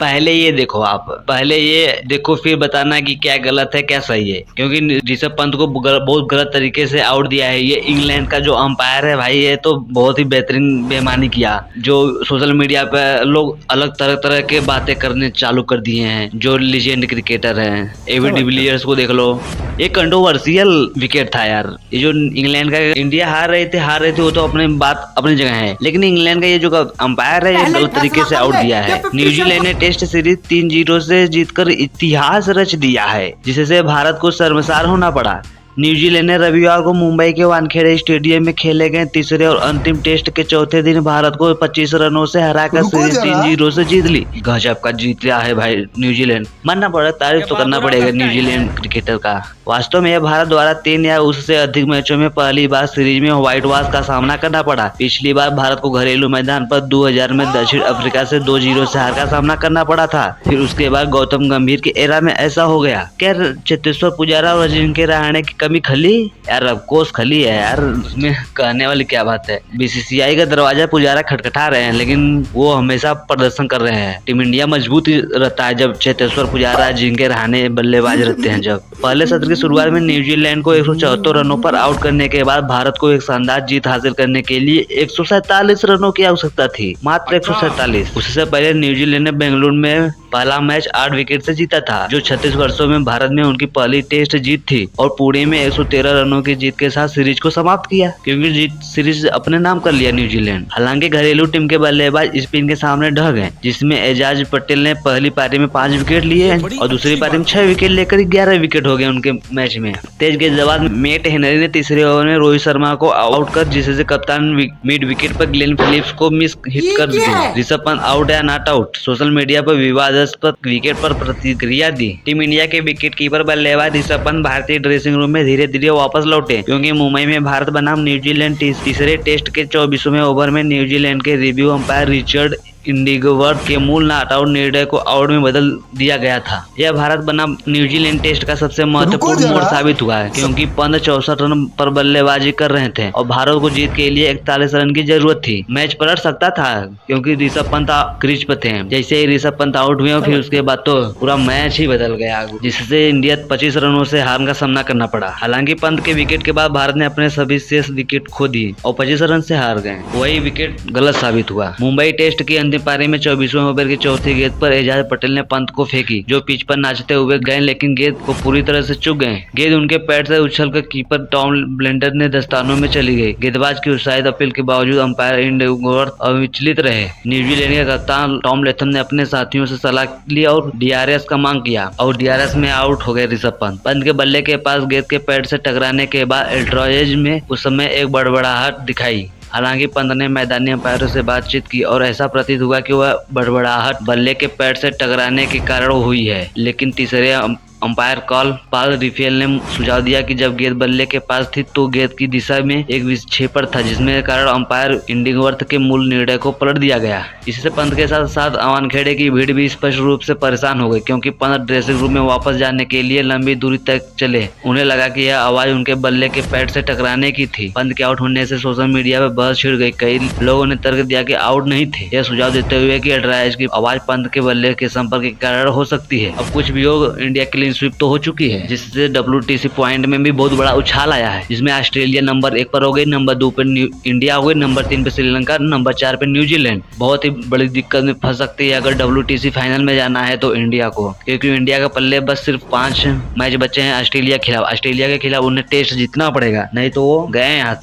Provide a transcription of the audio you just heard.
पहले ये देखो, आप पहले ये देखो फिर बताना कि क्या गलत है क्या सही है, क्योंकि ऋषभ पंत को बहुत गलत तरीके से आउट दिया है। ये इंग्लैंड का जो अंपायर है भाई, ये तो बहुत ही बेहतरीन बेईमानी किया। जो सोशल मीडिया पे लोग अलग तरह तरह के बातें करने चालू कर दिए हैं। जो लीजेंड क्रिकेटर हैं, एबी डिविलियर्स को देख लो, ये कंट्रोवर्शियल विकेट था यार। ये जो इंग्लैंड का, इंडिया हार रहे थे वो तो अपने बात अपनी जगह है, लेकिन इंग्लैंड का ये जो अंपायर है ये गलत तरीके से आउट दिया है। न्यूजीलैंड ने टेस्ट सीरीज 3-0 से जीतकर इतिहास रच दिया है, जिससे भारत को शर्मसार होना पड़ा। न्यूजीलैंड ने रविवार को मुंबई के वानखेड़े स्टेडियम में खेले गए तीसरे और अंतिम टेस्ट के चौथे दिन भारत को 25 रनों से हराकर सीरीज 3-0 से जीत ली। गजब का जीत लिया है भाई न्यूजीलैंड, मानना पड़ा, तारीफ तो करना पड़ेगा न्यूजीलैंड क्रिकेटर का। वास्तव में यह भारत द्वारा 3 या उससे अधिक मैचों में पहली बार सीरीज में व्हाइट वॉश का सामना करना पड़ा। पिछली बार भारत को घरेलू मैदान पर 2000 में दक्षिण अफ्रीका से 2-0 से हार का सामना करना पड़ा था। फिर उसके बाद गौतम गंभीर के एरा में ऐसा हो गया। क्या चेतेश्वर पुजारा और अजिंक्य रहाणे की कमी खली? यार ऑफ कोर्स खली है यार, उसमें कहने वाली क्या बात है। बीसीसीआई का दरवाजा पुजारा खटखटा रहे हैं, लेकिन वो हमेशा प्रदर्शन कर रहे हैं। टीम इंडिया मजबूत रहता है जब चेतेश्वर पुजारा, अजिंक्य रहाणे बल्लेबाज रहते हैं। जब पहले सत्र की शुरुआत में न्यूजीलैंड को 174 रनों पर आउट करने के बाद भारत को एक शानदार जीत हासिल करने के लिए 147 रनों की आवश्यकता थी, मात्र 147। उससे पहले न्यूजीलैंड ने बेंगलुरु में पहला मैच 8 विकेट से जीता था, जो 36 वर्षों में भारत में उनकी पहली टेस्ट जीत थी, और पुणे में 113 रनों की जीत के साथ सीरीज को समाप्त किया, क्योंकि जीत सीरीज अपने नाम कर लिया न्यूजीलैंड। हालांकि घरेलू टीम के बल्लेबाज स्पिन के सामने ढह गए, जिसमें एजाज पटेल ने पहली पारी में 5 विकेट लिए और दूसरी पारी में 6 विकेट लेकर 11 विकेट हो गए उनके मैच में। तेज गेंदबाज मैट हेनरी ने तीसरे ओवर में रोहित शर्मा को आउट कर, जिससे कप्तान मिड विकेट पर ग्लेन फिलिप्स को मिस हिट कर दी। ऋषभ पंत आउट या नॉट आउट, सोशल मीडिया पर विवादास्पद विकेट पर प्रतिक्रिया दी। टीम इंडिया के विकेट कीपर बल्लेबाज ऋषभ पंत भारतीय ड्रेसिंग रूम में धीरे धीरे वापस लौटे, क्योंकि मुंबई में भारत बनाम न्यूजीलैंड तीसरे टेस्ट के 24वें ओवर में न्यूजीलैंड के रिव्यू अंपायर रिचर्ड इंडिगवर्थ के मूल नॉट आउट निर्णय को आउट में बदल दिया गया था। यह भारत बनाम न्यूजीलैंड टेस्ट का सबसे महत्वपूर्ण मोड़ साबित हुआ है, क्योंकि पंत 64 रन पर बल्लेबाजी कर रहे थे और भारत को जीत के लिए 41 रन की जरूरत थी। मैच पलट सकता था, क्योंकि ऋषभ पंत क्रीज पर थे। जैसे ही ऋषभ पंत आउट हुए, फिर उसके बाद तो पूरा मैच ही बदल गया, जिससे इंडिया 25 रनों से हार का सामना करना पड़ा। हालांकि पंत के विकेट के बाद भारत ने अपने सभी शेष विकेट खो दिए और 25 रन से हार गए। वही विकेट गलत साबित हुआ। मुंबई टेस्ट की पारी में 24वें ओवर की चौथी गेंद पर एजाज पटेल ने पंत को फेंकी, जो पिच पर नाचते हुए गए, लेकिन गेंद को पूरी तरह से चूक गए। गेंद उनके पैर से उछलकर कीपर टॉम ब्लेंडर ने दस्तानों में चली गई। गेंदबाज की उत्साहित अपील के बावजूद अंपायर इंडिगवर्थ अविचलित रहे। न्यूजीलैंड के कप्तान टॉम लेथम ने अपने साथियों से सलाह ली और डीआरएस का मांग किया, और डीआरएस में आउट हो गए ऋषभ पंत। पंत के बल्ले के पास गेंद के पैर से टकराने के बाद एल्ट्राएज में उस समय एक बड़बड़ाहट दिखाई। हालांकि पंत ने मैदानी अंपायरों से बातचीत की और ऐसा प्रतीत हुआ कि वह बड़बड़ाहट बल्ले के पैर से टकराने के कारण हुई है, लेकिन तीसरे अंपायर पॉल रिफेल ने सुझाव दिया कि जब गेंद बल्ले के पास थी तो गेंद की दिशा में एक विक्षेपण था, जिसमें कारण अंपायर इंडिगवर्थ के मूल निर्णय को पलट दिया गया। इससे पंत के साथ साथ वानखेड़े की भीड़ भी स्पष्ट रूप से परेशान हो गई, क्योंकि पंत ड्रेसिंग रूम में वापस जाने के लिए लंबी दूरी तक चले। उन्हें लगा कि यह आवाज उनके बल्ले के पैर से टकराने की थी। पंत के आउट होने से सोशल मीडिया पर बहस छिड़ गई। कई लोगों ने तर्क दिया कि आउट नहीं थे, यह सुझाव देते हुए कि एल्ट्राएज की आवाज पंत के बल्ले के संपर्क के कारण हो सकती है। अब कुछ भी हो, इंडिया क्लीन स्वीप तो हो चुकी है, जिससे WTC पॉइंट में भी बहुत बड़ा उछाल आया है, जिसमें ऑस्ट्रेलिया नंबर 1 पर हो गई, नंबर 2 पे इंडिया हो गई, नंबर 3 पे श्रीलंका, नंबर 4 पे न्यूजीलैंड। बहुत ही बड़ी दिक्कत में फंस सकती है अगर WTC फाइनल में जाना है तो इंडिया को, क्योंकि इंडिया का पल्ले बस सिर्फ 5 मैच बचे हैं ऑस्ट्रेलिया के खिलाफ। ऑस्ट्रेलिया के खिलाफ उन्हें टेस्ट जीतना पड़ेगा, नहीं तो वो गए हाथ।